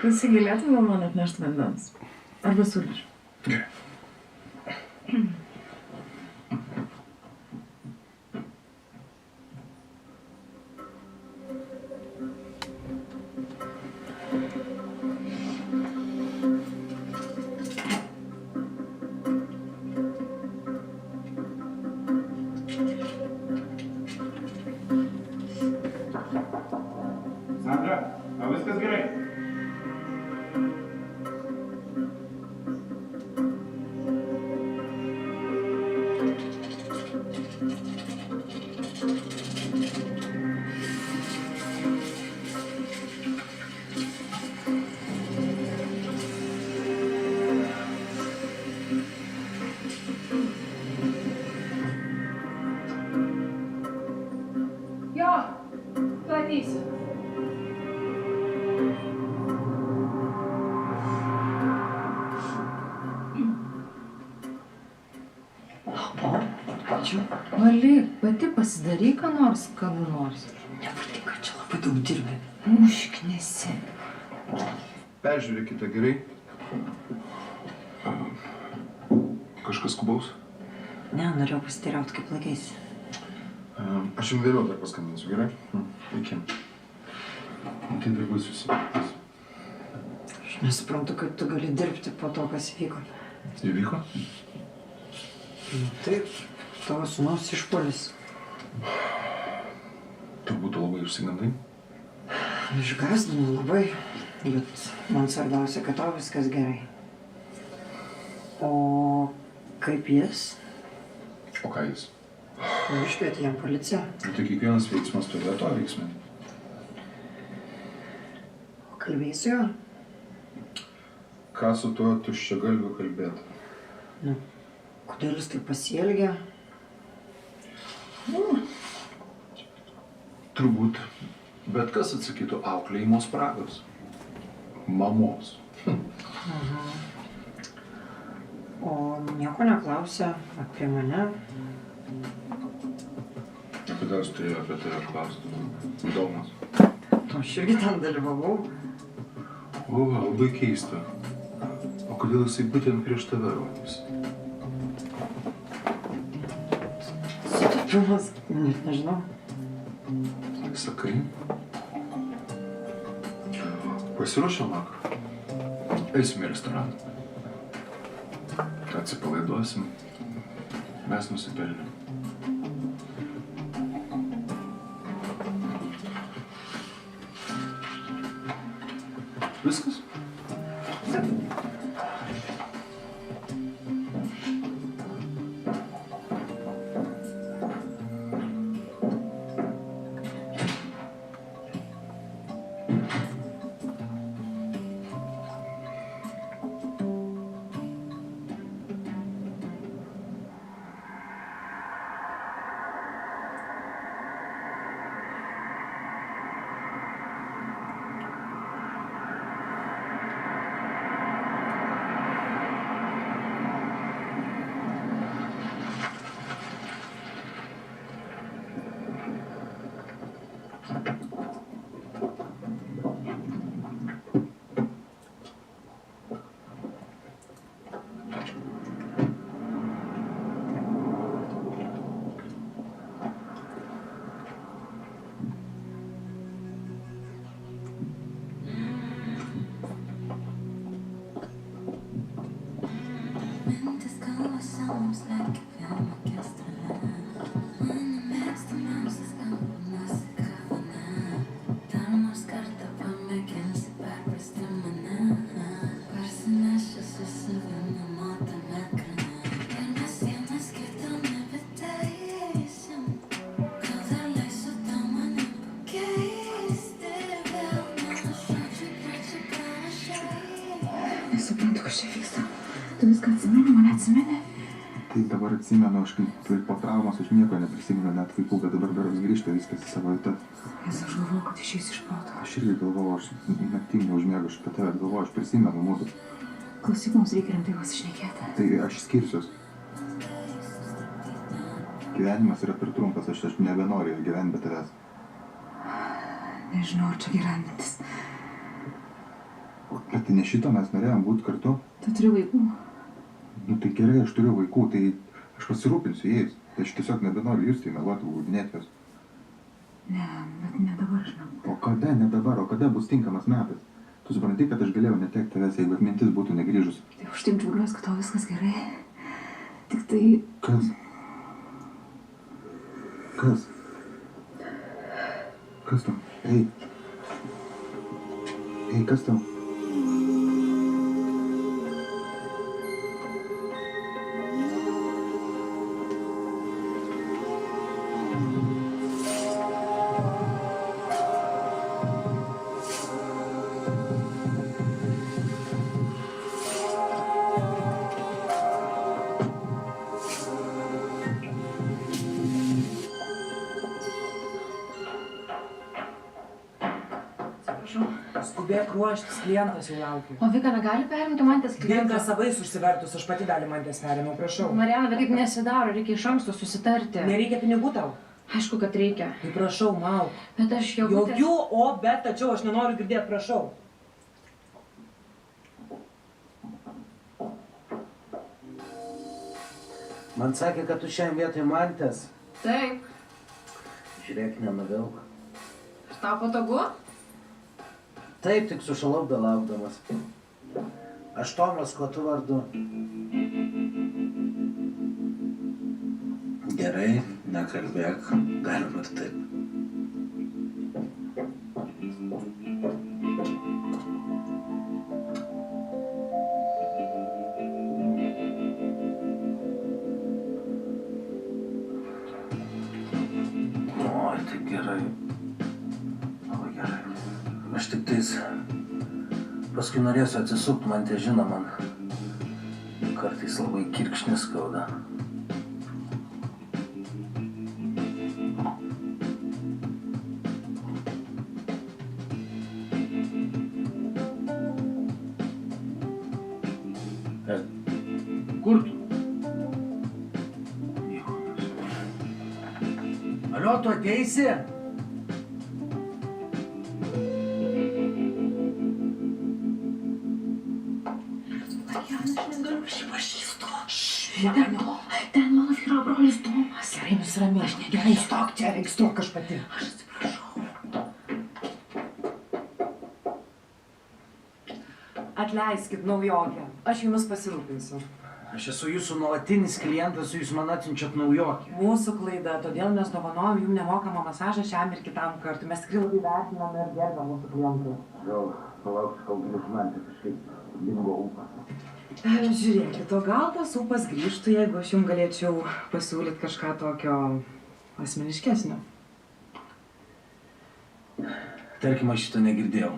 Pasigilėtum gal man atnešt vandens. Arba sulčių. Gerai. Sandra, ar viskas gerai? Jo, tu ateisiu. Ačiū. Valyk, pati pasidaryk, ką nors, kada nors. Nepatinka, čia labai daug dirbi. Užknesi. Peržiūrėkite gerai. Kažkas skubaus? Ne, norėjau pasiteirauti, kaip laikeisi. Aš jums vėliau dar paskambinsiu, gerai? Iki. Tai dar bus susipirktas. Aš nesuprantu, kaip tu gali dirbti po to, kas įvyko. Įvyko? Taip, tavo sūnaus išpuolis. Turbūt labai išsigandai. Išgąsdino labai, bet man svarbiausia, kad tau viskas gerai. O kaip jis? O ką jis? Iškvietė jam policiją. Tai kiekvienas veiksmas turi to veiksmą. O kalbėjai su juo? Ką su tuo tuščiagalviu kalbėti? Nu, kodėl jis taip pasielgė? Turbūt. Bet kas atsakytų auklėjimo spragos? Mamos. O nieko neklausė apie mane. Kodėl jis turėjo apie tave klausti? Įdomus. Aš irgi ten dalyvavau. O, labai keista. O kodėl jisai būtent prieš tave rodys? Sutapimas, net nežinau. Sakai? Pasiruošėm vakar. Eisim į restoraną. Atsipalaiduosim. Mes nusipelnėm. Viskas? Nesuprantu, kas čia vyksta. Tu viską atsimeni, mane atsimeni? Tai dabar atsimenu, aš kaip po traumos aš nieko neprisimenu, net vaikų, bet dabar berods grįžta viskas į savo vietas. Aš galvoju, kad išeis iš proto. Aš irgi galvoju, aš naktim neužmiegu, aš apie tave galvoju, aš prisimenu mūsų. Klausyk, mums reikia rimtai pasišnekėti. Tai aš skirsiuos. Gyvenimas yra per trumpas, aš nebenoriu gyventi be tavęs. Nežinau, ar čia gera mintis. Bet tai ne šito mes norėjom būti kartu. Tu turi vaikų. Nu tai gerai, aš turiu vaikų, tai aš pasirūpinsiu jais. Tai aš tiesiog nebenoriu jūs tai meluoti, uždinėti juos. Ne, bet ne dabar, žinau. O kada ne dabar, o kada bus tinkamas metas? Tu supranti, kad aš galėjau netekti tavęs, jeigu atmintis būtų negrįžus. Tai aš taip džiaugiuosi, kad tau viskas gerai. Tik tai... Kas? Kas? Kas tau? Ei. Ei, kas tau? Skubėk ruoštis, klientas jau laukia. O Vika negali perimti Mantės klientą? Vika savais užsivertus, aš pati dalį Mantės perėmiau, prašau. Mariana, bet taip nesidaro, reikia iš anksto susitarti. Nereikia pinigų tau? Aišku, kad reikia. Tai prašau, Mauk. Bet aš jau... Jokių, bet, tačiau aš nenoriu girdėti, prašau. Man sakė, kad tu šiandien vietoj Mantės. Taip. Žiūrėk, nenuvilk. Ir tau patogu? Taip, tik sušalau belaukdamas. Aš Tomas, kuo tu vardu? Gerai, nekalbėk, galima ir taip. Oi, tai gerai. Labai gerai. Aš tik tais paskui norėsiu atsisukti, man tai žino, man kartais labai kirkšnis skauda. Kur tu? Alio, tu ateisi? Ten mano vyro brolis Tomas. Gerai, nusiramink. Aš negeriu. Gerai, stok čia, reik stok aš pati. Aš atsiprašau. Atleiskit, naujokę. Aš jumis pasirūpinsiu. Aš esu jūsų nuolatinis klientas, jūs man atsiunčiat naujokę. Mūsų klaida, todėl mes dovanojom jums nemokamą masažą šiam ir kitam kartui. Mes tikrai labai vertiname ir gerbėme mūsų klientų. Gal palauksiu, kol grįžtu man, tai kažkaip dingo ūpas. Žiūrėkit, o gal tas ūpas grįžtų, jeigu aš jums galėčiau pasiūlyti kažką tokio asmeniškesnio. Tarkim, aš šito negirdėjau.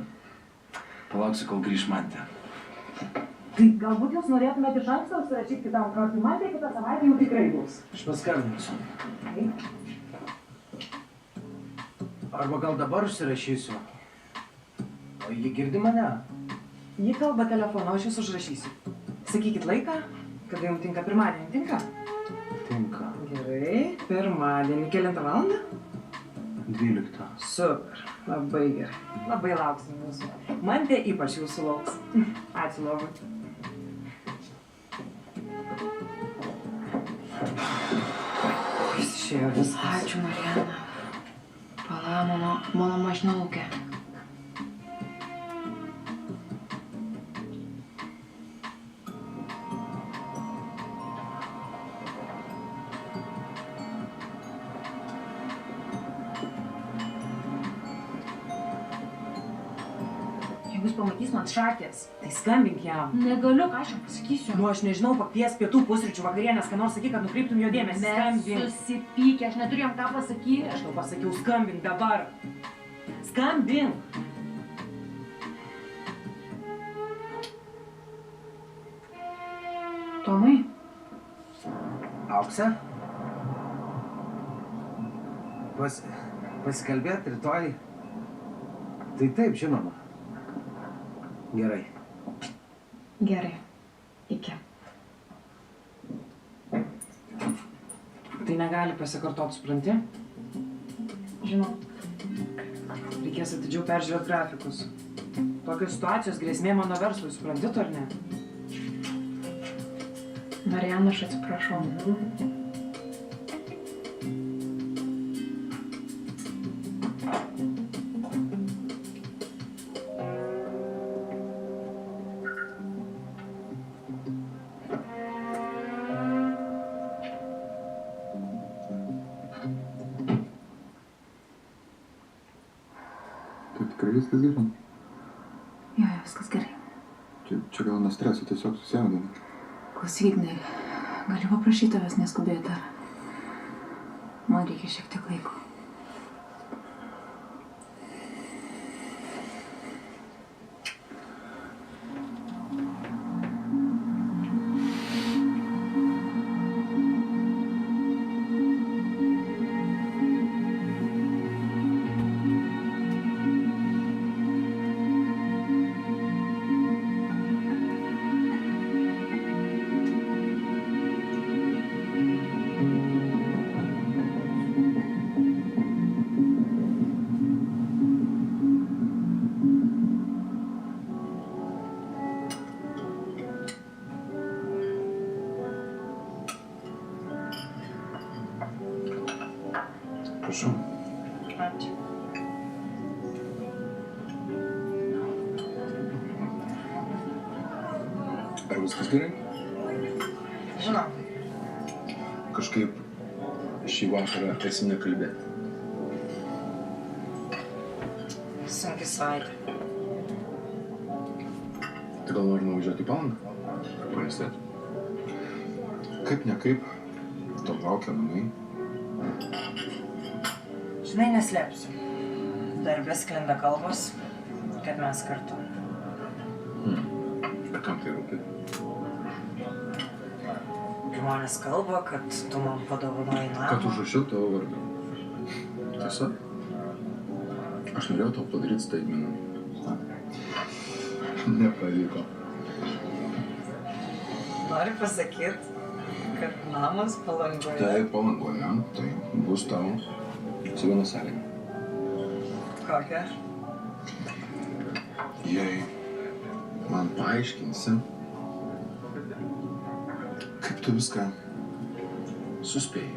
Palauksiu, kol grįž Mantė. Tai galbūt jūs norėtumėte iš anksto užsirašyti kitam kartui. Mantė kitą savaitę jau tikrai bus. Aš paskambinsiu. Arba gal dabar užsirašysiu. O ji girdi mane? Ji kalba telefonu, aš jūs užrašysiu. Sakykit laiką, kada jums tinka pirmadienį, tinka? Tinka. Gerai, pirmadienį, kelintą valandą? 12. Super, labai gerai. Labai lauksim jūsų. Mantė ypač jūsų lauks. Ačiū labai. Jis išėjo viskas. Ačiū, Mariana. Pala, mano mašina laukia. Jeigu jis pamatys man šakės. Tai skambink jam. Negaliu, ką aš jam pasakysiu. Nu, aš nežinau, pakvies pietų, pusryčių, vakarienės, ką nors sakyk, kad nukreiptum jo dėmesį. Mes Skambink. susipykę, aš neturiu jam ką pasakyti. Aš tau pasakiau, skambink dabar. Skambink. Tomai, Aukse? Pasikalbėt rytoj? Tai taip, žinoma. Gerai. gerai. Iki. Tai negali pasikartoti, supranti? Žinau. Reikės atidžiau peržiūrėti grafikus. Tokios situacijos grėsmė mano verslui, supranti, ar ne? Marijana, aš atsiprašau. Tai tikrai viskas gerai? Jo, viskas gerai. Čia gal nuo streso tiesiog susijaudina. Klausyk, Ignai, galiu paprašyti tavęs neskubėti. Man reikia šiek tiek laiko. Prašau. Ačiū. Ar viskas gerai? Žinau. Kažkaip šį vakarą esi nekalbėti. Sunki savaitė. Tai gal nori nuvažiuoti į Palangą? Pailsėti. Kaip ne kaip, to laukia namai. Žinai, neslėpsiu. Darbė sklinda kalbos, kad mes kartu. Ir kam tai rūpi? Žmonės kalba, kad tu man padovanoji namą. Kad užrašiau tavo vardą. Tiesa? Aš norėjau tau padaryti staigmeną. Nepavyko. Nori pasakyti, kad namas Palangoje. Tai Palangoje, tai bus tau su viena sąlyga. Kokia? Jei man paaiškinsi, kaip tu viską suspėjai.